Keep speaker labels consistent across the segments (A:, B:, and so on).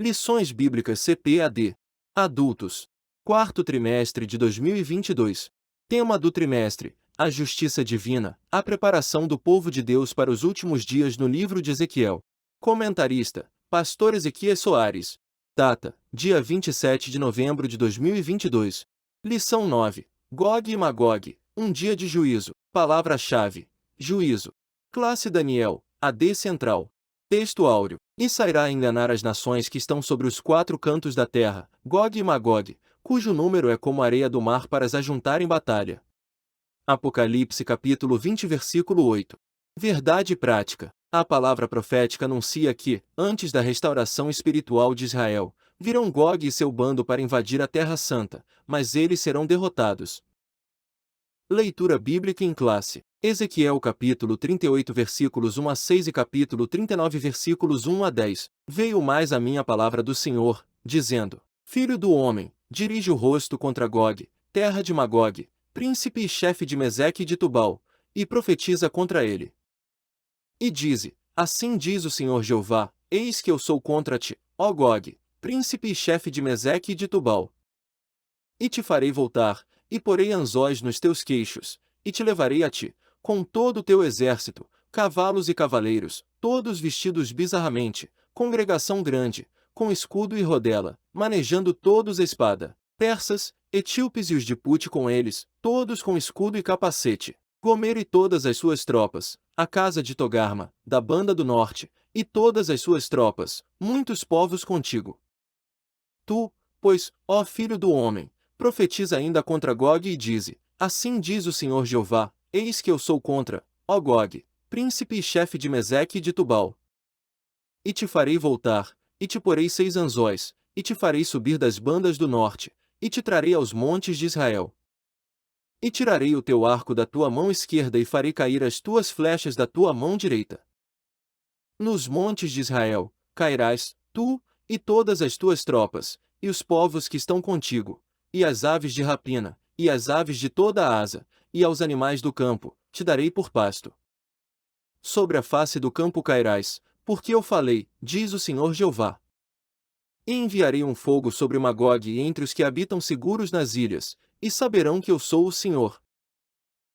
A: Lições Bíblicas CPAD. Adultos. Quarto trimestre de 2022. Tema do trimestre: a justiça divina, a preparação do povo de Deus para os últimos dias no livro de Ezequiel. Comentarista: Pastor Ezequias Soares. Data: dia 27 de novembro de 2022. Lição 9. Gog e Magog, um dia de juízo. Palavra-chave: juízo. Classe Daniel, AD Central. Texto áureo. E sairá enganar as nações que estão sobre os quatro cantos da terra, Gog e Magog, cujo número é como a areia do mar para as ajuntar em batalha. Apocalipse capítulo 20 versículo 8. Verdade prática. A palavra profética anuncia que, antes da restauração espiritual de Israel, virão Gog e seu bando para invadir a Terra Santa, mas eles serão derrotados. Leitura bíblica em classe. Ezequiel capítulo 38 versículos 1 a 6 e capítulo 39 versículos 1 a 10. Veio mais a mim a palavra do Senhor, dizendo: Filho do homem, dirige o rosto contra Gog, terra de Magog, príncipe e chefe de Meseque e de Tubal, e profetiza contra ele. E dize: Assim diz o Senhor Jeová: Eis que eu sou contra ti, ó Gog, príncipe e chefe de Meseque e de Tubal. E te farei voltar, e porei anzóis nos teus queixos, e te levarei a ti, com todo o teu exército, cavalos e cavaleiros, todos vestidos bizarramente, congregação grande, com escudo e rodela, manejando todos a espada, persas, etíopes e os de Pute com eles, todos com escudo e capacete, Gomer e todas as suas tropas, a casa de Togarma, da banda do norte, e todas as suas tropas, muitos povos contigo. Tu, pois, ó filho do homem, profetiza ainda contra Gog e dize: Assim diz o Senhor Jeová: Eis que eu sou contra, ó Gog, príncipe e chefe de Meseque e de Tubal. E te farei voltar, e te porei 6 anzóis, e te farei subir das bandas do norte, e te trarei aos montes de Israel. E tirarei o teu arco da tua mão esquerda e farei cair as tuas flechas da tua mão direita. Nos montes de Israel cairás, tu, e todas as tuas tropas, e os povos que estão contigo, e as aves de rapina, e as aves de toda a asa, e aos animais do campo, te darei por pasto. Sobre a face do campo cairás, porque eu falei, diz o Senhor Jeová. E enviarei um fogo sobre Magog e entre os que habitam seguros nas ilhas, e saberão que eu sou o Senhor.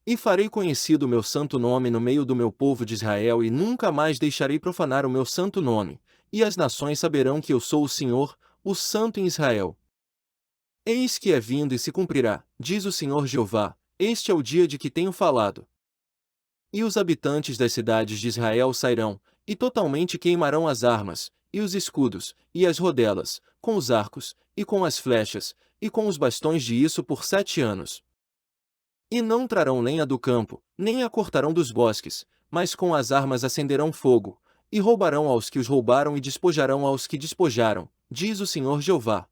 A: E farei conhecido o meu santo nome no meio do meu povo de Israel e nunca mais deixarei profanar o meu santo nome, e as nações saberão que eu sou o Senhor, o Santo em Israel. Eis que é vindo e se cumprirá, diz o Senhor Jeová, este é o dia de que tenho falado. E os habitantes das cidades de Israel sairão, e totalmente queimarão as armas, e os escudos, e as rodelas, com os arcos, e com as flechas, e com os bastões de isso por 7 anos. E não trarão lenha do campo, nem a cortarão dos bosques, mas com as armas acenderão fogo, e roubarão aos que os roubaram e despojarão aos que despojaram, diz o Senhor Jeová.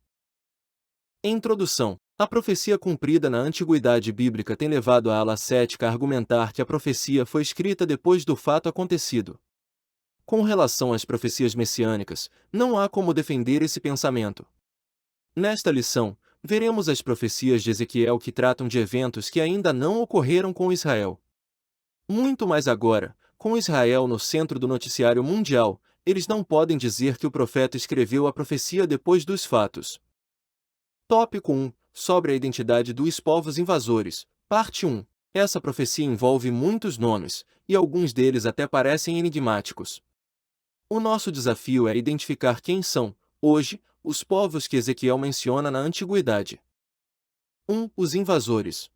A: Introdução. A profecia cumprida na antiguidade bíblica tem levado a ala cética a argumentar que a profecia foi escrita depois do fato acontecido. Com relação às profecias messiânicas, não há como defender esse pensamento. Nesta lição, veremos as profecias de Ezequiel que tratam de eventos que ainda não ocorreram com Israel. Muito mais agora, com Israel no centro do noticiário mundial, eles não podem dizer que o profeta escreveu a profecia depois dos fatos. Tópico 1. Sobre a identidade dos povos invasores. Parte 1. Essa profecia envolve muitos nomes, e alguns deles até parecem enigmáticos. O nosso desafio é identificar quem são, hoje, os povos que Ezequiel menciona na antiguidade. 1. Os invasores.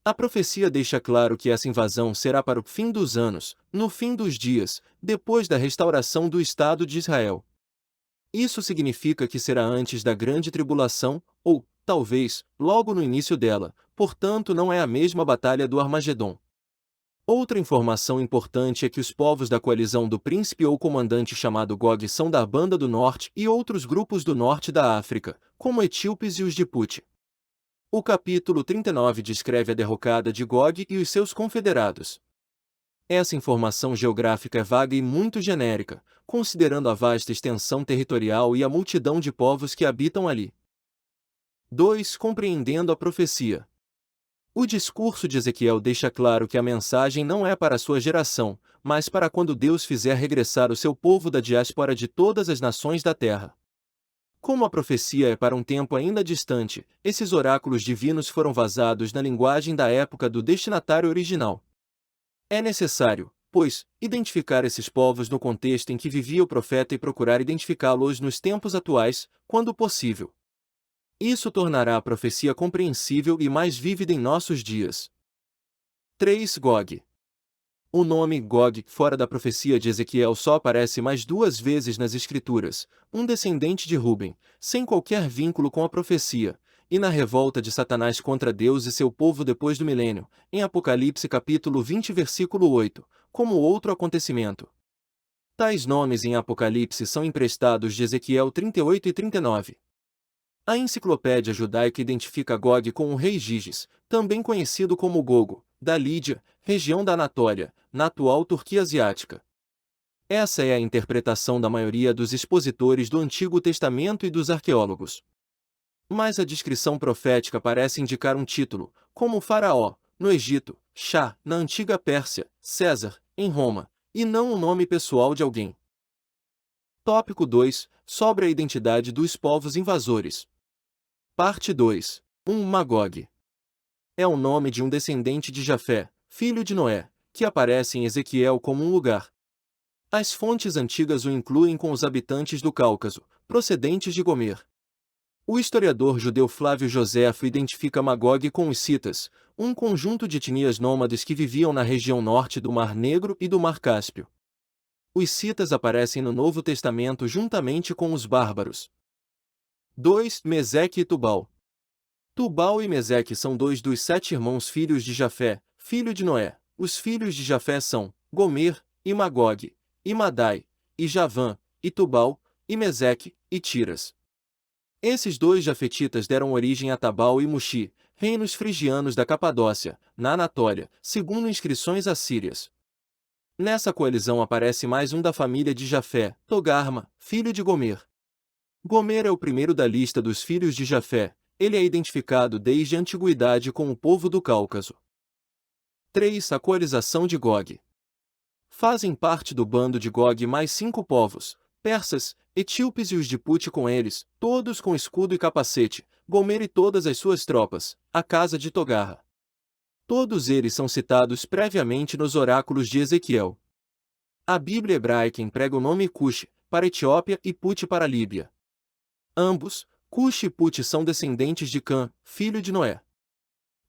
A: A profecia deixa claro que essa invasão será para o fim dos anos, no fim dos dias, depois da restauração do Estado de Israel. Isso significa que será antes da grande tribulação, ou, talvez, logo no início dela, portanto não é a mesma batalha do Armagedon. Outra informação importante é que os povos da coalizão do príncipe ou comandante chamado Gog são da Banda do Norte e outros grupos do norte da África, como etíopes e os de Pute. O capítulo 39 descreve a derrocada de Gog e os seus confederados. Essa informação geográfica é vaga e muito genérica, considerando a vasta extensão territorial e a multidão de povos que habitam ali. 2. Compreendendo a profecia. O discurso de Ezequiel deixa claro que a mensagem não é para a sua geração, mas para quando Deus fizer regressar o seu povo da diáspora de todas as nações da terra. Como a profecia é para um tempo ainda distante, esses oráculos divinos foram vazados na linguagem da época do destinatário original. É necessário, pois, identificar esses povos no contexto em que vivia o profeta e procurar identificá-los nos tempos atuais, quando possível. Isso tornará a profecia compreensível e mais vívida em nossos dias. 3. Gog. O nome Gog, fora da profecia de Ezequiel, só aparece mais 2 vezes nas Escrituras, um descendente de Ruben, sem qualquer vínculo com a profecia, e na revolta de Satanás contra Deus e seu povo depois do milênio, em Apocalipse capítulo 20 versículo 8, como outro acontecimento. Tais nomes em Apocalipse são emprestados de Ezequiel 38 e 39. A enciclopédia judaica identifica Gog com o rei Giges, também conhecido como Gogo, da Lídia, região da Anatólia, na atual Turquia asiática. Essa é a interpretação da maioria dos expositores do Antigo Testamento e dos arqueólogos. Mas a descrição profética parece indicar um título, como Faraó, no Egito, Shah, na antiga Pérsia, César, em Roma, e não o nome pessoal de alguém. Tópico 2. Sobre a identidade dos povos invasores. Parte 2. Magog. É o nome de um descendente de Jafé, filho de Noé, que aparece em Ezequiel como um lugar. As fontes antigas o incluem com os habitantes do Cáucaso, procedentes de Gomer. O historiador judeu Flávio Joséfo identifica Magog com os citas, um conjunto de etnias nômades que viviam na região norte do Mar Negro e do Mar Cáspio. Os citas aparecem no Novo Testamento juntamente com os bárbaros. 2. Meseque e Tubal. Tubal e Meseque são 2 dos 7 irmãos filhos de Jafé, filho de Noé. Os filhos de Jafé são Gomer, e Magog, e Madai, e Javã, e Tubal, e Meseque, e Tiras. Esses 2 jafetitas deram origem a Tabal e Mushi, reinos frigianos da Capadócia, na Anatólia, segundo inscrições assírias. Nessa coalizão aparece mais um da família de Jafé, Togarma, filho de Gomer. Gomer é o primeiro da lista dos filhos de Jafé. Ele é identificado desde a antiguidade com o povo do Cáucaso. 3. A coalização de Gog. Fazem parte do bando de Gog mais 5 povos, persas, etíopes e os de Put com eles, todos com escudo e capacete, Gomer e todas as suas tropas, a casa de Togarra. Todos eles são citados previamente nos oráculos de Ezequiel. A Bíblia hebraica emprega o nome Cush, para Etiópia e Put para Líbia. Ambos, Cush e Put, são descendentes de Cã, filho de Noé.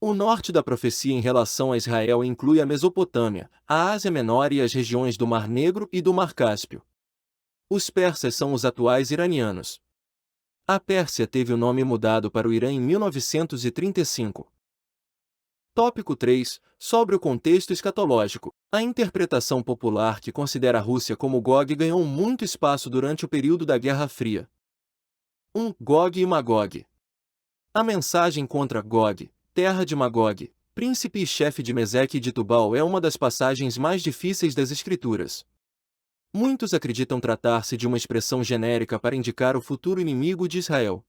A: O norte da profecia em relação a Israel inclui a Mesopotâmia, a Ásia Menor e as regiões do Mar Negro e do Mar Cáspio. Os persas são os atuais iranianos. A Pérsia teve o nome mudado para o Irã em 1935. Tópico 3. Sobre o contexto escatológico. A interpretação popular que considera a Rússia como Gog ganhou muito espaço durante o período da Guerra Fria. 1. Gog e Magog. A mensagem contra Gog, terra de Magog, príncipe e chefe de Meseque e de Tubal, é uma das passagens mais difíceis das Escrituras. Muitos acreditam tratar-se de uma expressão genérica para indicar o futuro inimigo de Israel.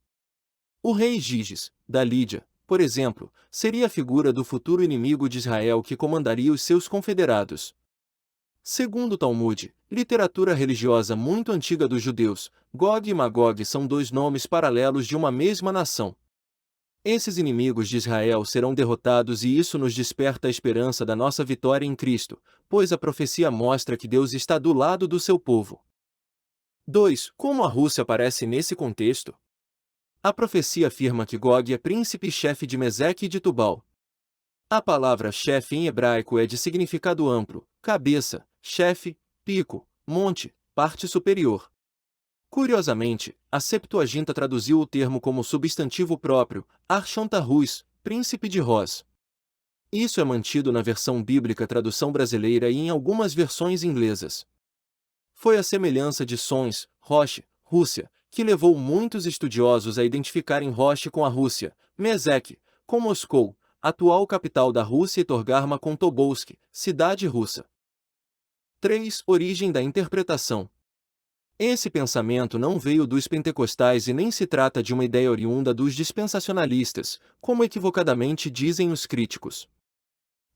A: O rei Giges, da Lídia, por exemplo, seria a figura do futuro inimigo de Israel que comandaria os seus confederados. Segundo o Talmud, literatura religiosa muito antiga dos judeus, Gog e Magog são 2 nomes paralelos de uma mesma nação. Esses inimigos de Israel serão derrotados e isso nos desperta a esperança da nossa vitória em Cristo, pois a profecia mostra que Deus está do lado do seu povo. 2. Como a Rússia aparece nesse contexto? A profecia afirma que Gog é príncipe e chefe de Meseque e de Tubal. A palavra chefe em hebraico é de significado amplo: cabeça, chefe, pico, monte, parte superior. Curiosamente, a Septuaginta traduziu o termo como substantivo próprio, Archontarrus, príncipe de Ros. Isso é mantido na versão bíblica tradução brasileira e em algumas versões inglesas. Foi a semelhança de Sons, Roche, Rússia, que levou muitos estudiosos a identificarem Roche com a Rússia, Meseque, com Moscou, atual capital da Rússia, e Togarma com Tobolsk, cidade russa. 3. Origem da interpretação. Esse pensamento não veio dos pentecostais e nem se trata de uma ideia oriunda dos dispensacionalistas, como equivocadamente dizem os críticos.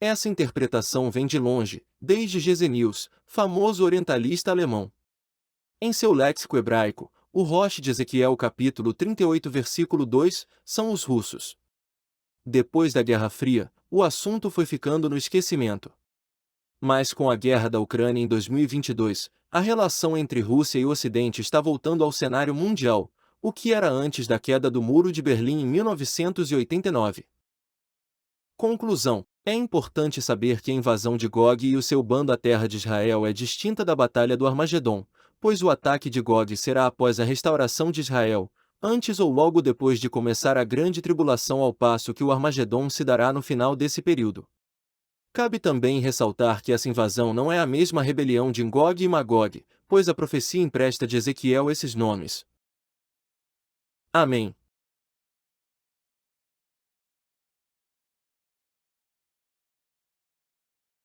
A: Essa interpretação vem de longe, desde Gesenius, famoso orientalista alemão. Em seu léxico hebraico, O Rosh de Ezequiel capítulo 38 versículo 2, são os russos. Depois da Guerra Fria, o assunto foi ficando no esquecimento. Mas com a guerra da Ucrânia em 2022, a relação entre Rússia e Ocidente está voltando ao cenário mundial, o que era antes da queda do Muro de Berlim em 1989. Conclusão: é importante saber que a invasão de Gog e o seu bando à terra de Israel é distinta da Batalha do Armagedon, pois o ataque de Gog será após a restauração de Israel, antes ou logo depois de começar a grande tribulação, ao passo que o Armagedon se dará no final desse período. Cabe também ressaltar que essa invasão não é a mesma rebelião de Gog e Magog, pois a profecia empresta de Ezequiel esses nomes. Amém.